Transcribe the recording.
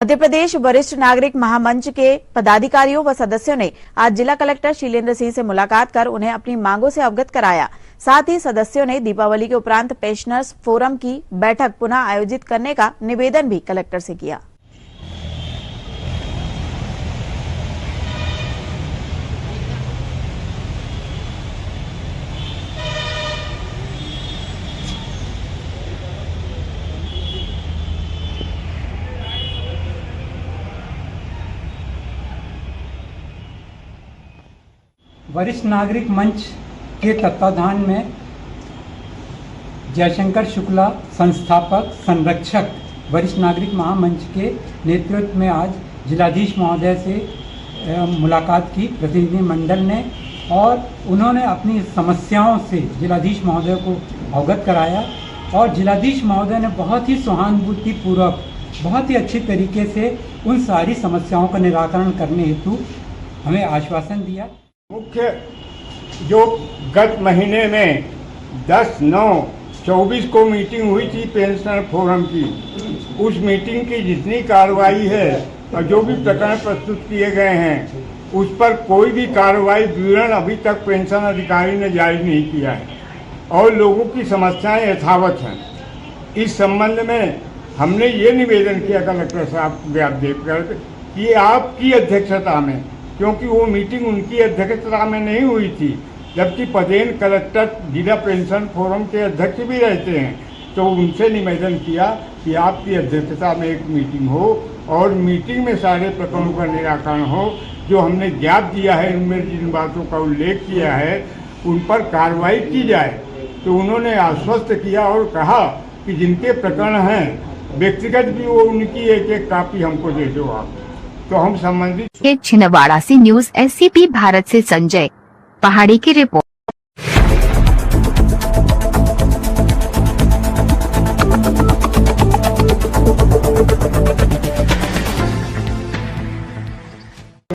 मध्य प्रदेश वरिष्ठ नागरिक महामंच के पदाधिकारियों व सदस्यों ने आज जिला कलेक्टर शीलेंद्र सिंह से मुलाकात कर उन्हें अपनी मांगों से अवगत कराया। साथ ही सदस्यों ने दीपावली के उपरांत पेंशनर्स फोरम की बैठक पुनः आयोजित करने का निवेदन भी कलेक्टर से किया। वरिष्ठ नागरिक मंच के तत्वाधान में जयशंकर शुक्ला संस्थापक संरक्षक वरिष्ठ नागरिक महामंच के नेतृत्व में आज जिलाधीश महोदय से मुलाकात की प्रतिनिधि मंडल ने, और उन्होंने अपनी समस्याओं से जिलाधीश महोदय को अवगत कराया। और जिलाधीश महोदय ने बहुत ही सहानुभूतिपूर्वक बहुत ही अच्छी तरीके से उन सारी समस्याओं का निराकरण करने हेतु हमें आश्वासन दिया। मुख्य जो गत महीने में 10/9/24 को मीटिंग हुई थी पेंशनर फोरम की, उस मीटिंग की जितनी कार्रवाई है और जो भी प्रकरण प्रस्तुत किए गए हैं उस पर कोई भी कार्रवाई विवरण अभी तक पेंशन अधिकारी ने जारी नहीं किया है और लोगों की समस्याएं यथावत हैं। इस संबंध में हमने ये निवेदन किया कलेक्टर साहब को ज्ञापन देकर कि आपकी अध्यक्षता में, क्योंकि वो मीटिंग उनकी अध्यक्षता में नहीं हुई थी, जबकि पदेन कलेक्टर जिला पेंशन फोरम के अध्यक्ष भी रहते हैं, तो उनसे निवेदन किया कि आपकी अध्यक्षता में एक मीटिंग हो और मीटिंग में सारे प्रकरणों का निराकरण हो। जो हमने ज्ञापन दिया है, उनमें जिन बातों का उल्लेख किया है उन पर कार्रवाई की जाए। तो उन्होंने आश्वस्त किया और कहा कि जिनके प्रकरण हैं व्यक्तिगत भी वो उनकी एक कापी हमको दे दो आप, तो हम संबंधित। छिंदवाड़ा से न्यूज़ SCP भारत से संजय पहाड़ी की रिपोर्ट।